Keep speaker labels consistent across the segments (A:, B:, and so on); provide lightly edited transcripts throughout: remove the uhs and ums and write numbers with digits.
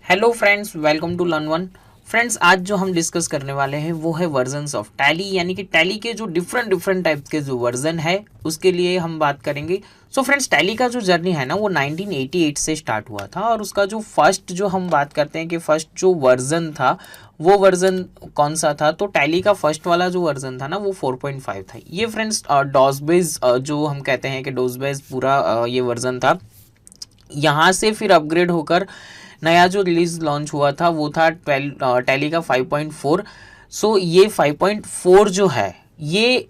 A: Hello friends, welcome to learn one. Friends, आज जो हम डिस्कस करने वाले हैं वो है वर्जन्स ऑफ टैली, यानी कि टैली के जो डिफरेंट डिफरेंट टाइप के जो वर्जन है उसके लिए हम बात करेंगे। सो फ्रेंड्स, टैली का जो जर्नी है ना वो 1988 से स्टार्ट हुआ था और उसका जो फर्स्ट जो हम बात करते हैं कि फर्स्ट जो वर्जन था वो वर्जन कौन सा था, तो टैली का फर्स्ट वाला जो वर्जन था ना वो 4.5 था। ये फ्रेंड्स डॉस बेस जो हम कहते हैं कि डॉस बेस पूरा ये वर्जन था। यहाँ से फिर अपग्रेड होकर नया जो रिलीज लॉन्च हुआ था वो था टैली का 5.4। सो ये 5.4 जो है ये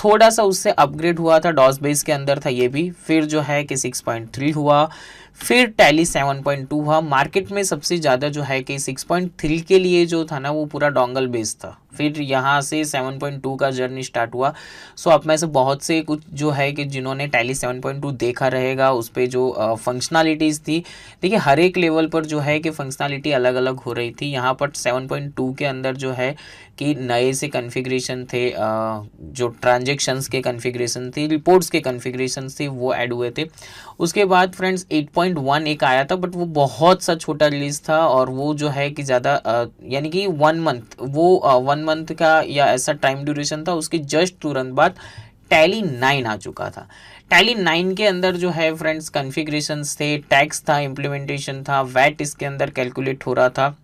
A: थोड़ा सा उससे अपग्रेड हुआ था, डॉस बेस के अंदर था ये भी। फिर जो है कि 6.3 हुआ, फिर टैली 7.2 हुआ। मार्केट में सबसे ज़्यादा जो है कि 6.3 के लिए जो था ना वो पूरा डोंगल बेस था। फिर यहाँ से 7.2 का जर्नी स्टार्ट हुआ। सो आप में से बहुत से कुछ जो है कि जिन्होंने टैली 7.2 देखा रहेगा, उस पर जो फंक्शनलिटीज़ थी, देखिए हर एक लेवल पर जो है कि फंक्शनलिटी अलग अलग हो रही थी। यहाँ पर 7.2 के अंदर जो है कि नए से कन्फिग्रेशन थे, जो ट्रांजेक्शन्स के कन्फिग्रेशन थी, रिपोर्ट्स के कन्फिग्रेशन थे, वो ऐड हुए थे। उसके बाद फ्रेंड्स 8.1 एक आया था, बट वो बहुत सा छोटा रिलीज था और वो जो है कि ज़्यादा यानी कि 1 मंथ, वो 1 मंथ का या ऐसा टाइम ड्यूरेशन था। उसके जस्ट तुरंत बाद टैली 9 आ चुका था। टैली 9 के अंदर जो है फ्रेंड्स कन्फिग्रेशंस थे, टैक्स था, इम्प्लीमेंटेशन था, वैट इसके अंदर कैलकुलेट हो रहा था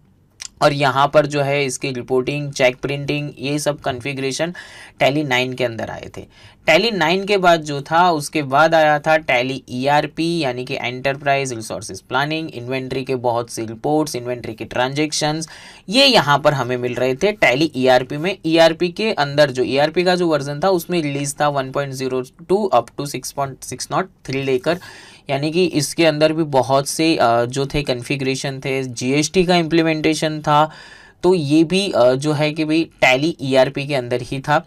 A: और यहाँ पर जो है इसकी रिपोर्टिंग, चेक प्रिंटिंग, ये सब कॉन्फ़िगरेशन टैली 9 के अंदर आए थे। टैली 9 के बाद जो था उसके बाद आया था टैली ईआरपी, यानी कि एंटरप्राइज रिसोर्सेज प्लानिंग। इन्वेंट्री के बहुत सी रिपोर्ट्स, इन्वेंट्री के ट्रांजेक्शन्स, ये यहाँ पर हमें मिल रहे थे टैली ईआरपी में। ईआरपी के अंदर जो ईआरपी का जो वर्जन था उसमें रिलीज था 1.02 अप टू 6.603 लेकर, यानी कि इसके अंदर भी बहुत से जो थे कन्फिग्रेशन थे। जीएसटी का इम्प्लीमेंटेशन था, तो ये भी जो है कि भाई टैली ईआरपी के अंदर ही था।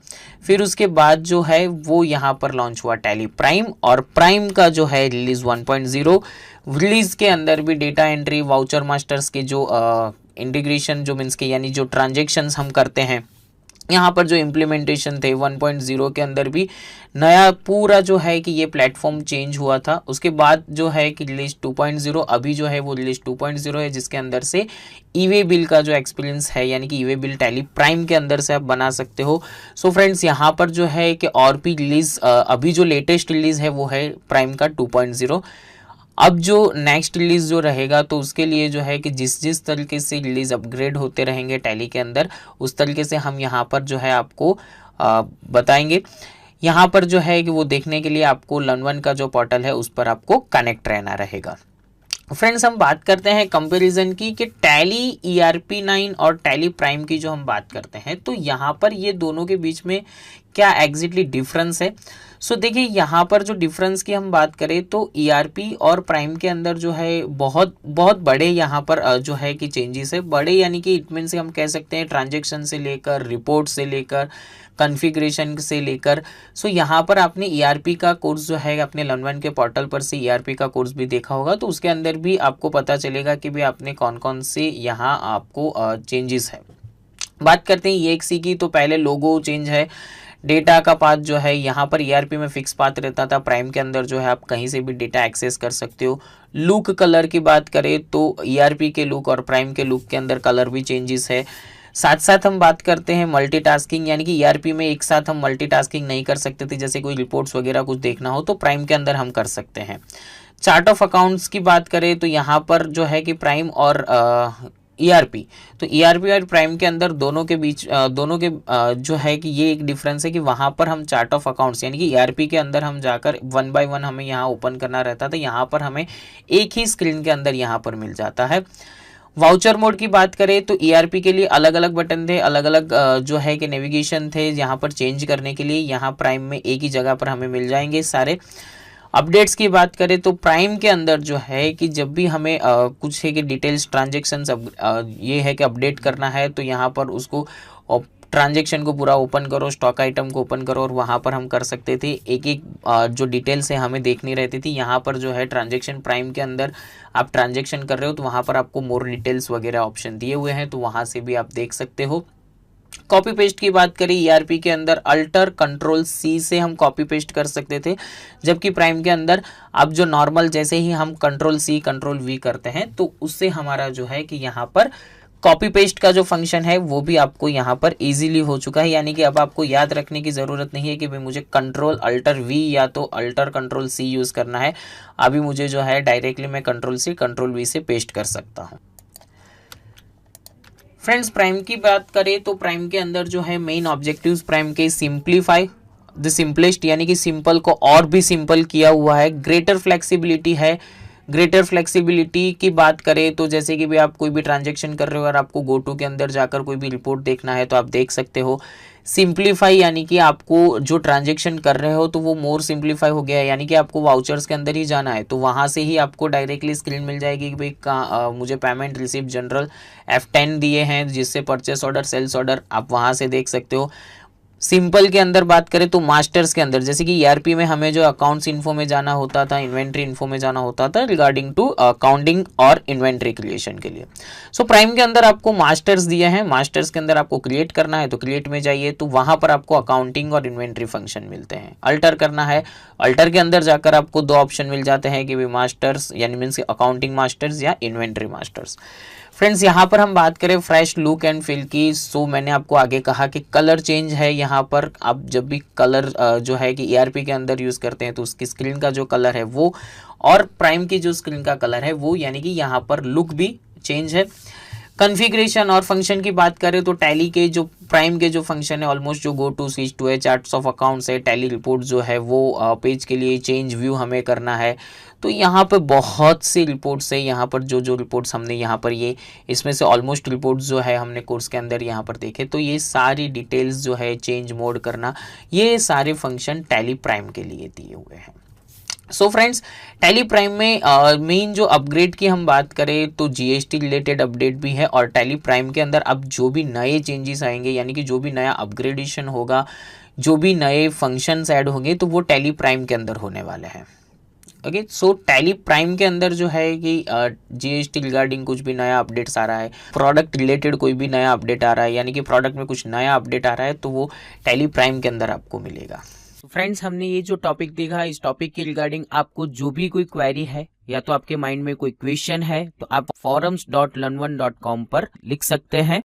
A: फिर उसके बाद जो है वो यहाँ पर लॉन्च हुआ टैली प्राइम, और प्राइम का जो है रिलीज 1.0। रिलीज के अंदर भी डेटा एंट्री, वाउचर मास्टर्स के जो इंटीग्रेशन जो मीन्स के यानी जो ट्रांजेक्शन्स हम करते हैं, यहाँ पर जो इम्प्लीमेंटेशन थे 1.0 के अंदर भी नया पूरा जो है कि ये प्लेटफॉर्म चेंज हुआ था। उसके बाद जो है कि रिलीज 2.0, अभी जो है वो रिलीज 2.0 है, जिसके अंदर से ईवे बिल का जो एक्सपीरियंस है, यानी कि ईवे बिल टैली प्राइम के अंदर से आप बना सकते हो। सो फ्रेंड्स, यहाँ पर जो है कि और भी रिलीज अभी जो लेटेस्ट रिलीज है वो है प्राइम का 2.0। अब जो नेक्स्ट रिलीज जो रहेगा तो उसके लिए जो है कि जिस जिस तरीके से रिलीज अपग्रेड होते रहेंगे टैली के अंदर, उस तरीके से हम यहाँ पर जो है आपको बताएंगे। यहाँ पर जो है कि वो देखने के लिए आपको लर्न वन का जो पोर्टल है उस पर आपको कनेक्ट रहना रहेगा। फ्रेंड्स, हम बात करते हैं कंपैरिजन की कि टैली ईआरपी 9 और टैली प्राइम की जो हम बात करते हैं तो यहाँ पर ये दोनों के बीच में क्या एग्जैक्टली डिफरेंस है। सो देखिए, यहाँ पर जो डिफरेंस की हम बात करें तो ईआरपी और प्राइम के अंदर जो है बहुत बहुत बड़े यहाँ पर जो है कि चेंजेस है। बड़े यानी कि इट मीन से हम कह सकते हैं ट्रांजेक्शन से लेकर, रिपोर्ट से लेकर, कॉन्फ़िगरेशन से लेकर। सो यहाँ पर आपने ईआरपी का कोर्स जो है अपने लर्न वन के पोर्टल पर से ईआरपी का कोर्स भी देखा होगा, तो उसके अंदर भी आपको पता चलेगा कि भाई आपने कौन कौन से यहाँ आपको चेंजेस है। बात करते हैं ईएक्सी की, तो पहले लोगो चेंज है। डेटा का पाथ जो है यहाँ पर ईआरपी में फिक्स पाथ रहता था, प्राइम के अंदर जो है आप कहीं से भी डेटा एक्सेस कर सकते हो। लुक कलर की बात करें तो ईआरपी के लुक और प्राइम के लुक के अंदर कलर भी चेंजेस है। साथ साथ हम बात करते हैं मल्टीटास्किंग, यानी कि ईआरपी में एक साथ हम मल्टीटास्किंग नहीं कर सकते थे, जैसे कोई रिपोर्ट्स वगैरह कुछ देखना हो तो प्राइम के अंदर हम कर सकते हैं। चार्ट ऑफ अकाउंट्स की बात करें तो यहाँ पर जो है कि प्राइम और ईआरपी, तो ईआरपी और प्राइम के अंदर दोनों के बीच दोनों के जो है कि ये एक डिफरेंस है कि वहाँ पर हम चार्ट ऑफ अकाउंट्स यानी कि ईआरपी के अंदर हम जाकर 1 बाय 1 हमें यहाँ ओपन करना रहता था, यहाँ पर हमें एक ही स्क्रीन के अंदर यहाँ पर मिल जाता है। वाउचर मोड की बात करें तो ईआरपी के लिए अलग अलग बटन थे, अलग अलग जो है कि नेविगेशन थे यहाँ पर चेंज करने के लिए। यहाँ प्राइम में एक ही जगह पर हमें मिल जाएंगे सारे। अपडेट्स की बात करें तो प्राइम के अंदर जो है कि जब भी हमें कुछ है कि डिटेल्स ट्रांजेक्शन्स ये है कि अपडेट करना है तो यहाँ पर उसको ट्रांजेक्शन को पूरा ओपन करो, स्टॉक आइटम को ओपन करो और वहाँ पर हम कर सकते थे। एक एक जो डिटेल्स है हमें देखनी रहती थी। यहाँ पर जो है ट्रांजेक्शन प्राइम के अंदर आप ट्रांजेक्शन कर रहे हो तो वहाँ पर आपको मोर डिटेल्स वगैरह ऑप्शन दिए हुए हैं, तो वहाँ से भी आप देख सकते हो। कॉपी पेस्ट की बात करें ईआरपी के अंदर अल्टर कंट्रोल सी से हम कॉपी पेस्ट कर सकते थे, जबकि प्राइम के अंदर अब जो नॉर्मल जैसे ही हम कंट्रोल सी कंट्रोल वी करते हैं तो उससे हमारा जो है कि यहाँ पर कॉपी पेस्ट का जो फंक्शन है वो भी आपको यहाँ पर इजीली हो चुका है। यानी कि अब आपको याद रखने की ज़रूरत नहीं है कि भाई मुझे कंट्रोल अल्टर वी या तो अल्टर कंट्रोल सी यूज़ करना है। अभी मुझे जो है डायरेक्टली मैं कंट्रोल सी कंट्रोल वी से पेस्ट कर सकता हूँ। फ्रेंड्स प्राइम की बात करें तो प्राइम के अंदर जो है मेन ऑब्जेक्टिव्स प्राइम के सिंप्लीफाई द सिंपलेस्ट, यानी कि सिंपल को और भी सिंपल किया हुआ है। ग्रेटर फ्लेक्सिबिलिटी है। ग्रेटर फ्लेक्सिबिलिटी की बात करें तो जैसे कि भी आप कोई भी ट्रांजैक्शन कर रहे हो और आपको गो टू के अंदर जाकर कोई भी रिपोर्ट देखना है तो आप देख सकते हो। सिंप्लीफाई यानी कि आपको जो ट्रांजैक्शन कर रहे हो तो वो मोर सिंप्लीफाई हो गया है, यानी कि आपको वाउचर्स के अंदर ही जाना है तो वहाँ से ही आपको डायरेक्टली स्क्रीन मिल जाएगी कि भाई मुझे पेमेंट रिसीव जनरल F10 दिए हैं जिससे परचेस ऑर्डर सेल्स ऑर्डर आप वहाँ से देख सकते हो। सिंपल के अंदर बात करें तो मास्टर्स के अंदर जैसे कि ईआरपी में हमें जो अकाउंट्स इन्फो में जाना होता था, इन्वेंट्री इन्फो में जाना होता था रिगार्डिंग टू अकाउंटिंग और इन्वेंट्री क्रिएशन के लिए। सो प्राइम के अंदर आपको मास्टर्स दिए हैं, मास्टर्स के अंदर आपको क्रिएट करना है तो क्रिएट में जाइए तो वहां पर आपको अकाउंटिंग और इन्वेंट्री फंक्शन मिलते हैं। अल्टर करना है, अल्टर के अंदर जाकर आपको दो ऑप्शन मिल जाते हैं कि मास्टर्स यानी मीन्स अकाउंटिंग मास्टर्स या इन्वेंट्री मास्टर्स। फ्रेंड्स यहाँ पर हम बात करें फ्रेश लुक एंड फील की, सो मैंने आपको आगे कहा कि कलर चेंज है। यहाँ पर आप जब भी कलर जो है कि ईआरपी के अंदर यूज़ करते हैं तो उसकी स्क्रीन का जो कलर है वो और प्राइम की जो स्क्रीन का कलर है वो, यानी कि यहाँ पर लुक भी चेंज है। कॉन्फ़िगरेशन और फंक्शन की बात करें तो टैली के जो प्राइम के जो फंक्शन है ऑलमोस्ट जो गो टू स्विच टू है, चार्ट्स ऑफ अकाउंट्स है, टैली रिपोर्ट जो है वो पेज के लिए चेंज व्यू हमें करना है तो यहाँ पर बहुत सी रिपोर्ट्स है। यहाँ पर जो रिपोर्ट्स हमने यहाँ पर ये इसमें से ऑलमोस्ट रिपोर्ट्स जो है हमने कोर्स के अंदर यहाँ पर देखे तो ये सारी डिटेल्स जो है चेंज मोड करना, ये सारे फंक्शन टैली प्राइम के लिए दिए हुए हैं। सो फ्रेंड्स टैली प्राइम में मेन जो अपग्रेड की हम बात करें तो जीएसटी रिलेटेड अपडेट भी है और टैली प्राइम के अंदर अब जो भी नए चेंजेस आएंगे यानी कि जो भी नया अपग्रेडेशन होगा, जो भी नए फंक्शंस ऐड होंगे तो वो टैली प्राइम के अंदर होने वाले हैं। ओके, सो टैली प्राइम के अंदर जो है कि जीएसटी रिगार्डिंग कुछ भी नया अपडेट्स आ रहा है, प्रोडक्ट रिलेटेड कोई भी नया अपडेट आ रहा है यानी कि प्रोडक्ट में कुछ नया अपडेट आ रहा है तो वो टैली प्राइम के अंदर आपको मिलेगा। फ्रेंड्स हमने ये जो टॉपिक देखा, इस टॉपिक के रिगार्डिंग आपको जो भी कोई क्वेरी है या तो आपके माइंड में कोई क्वेश्चन है तो आप forums.learn1.com पर लिख सकते हैं।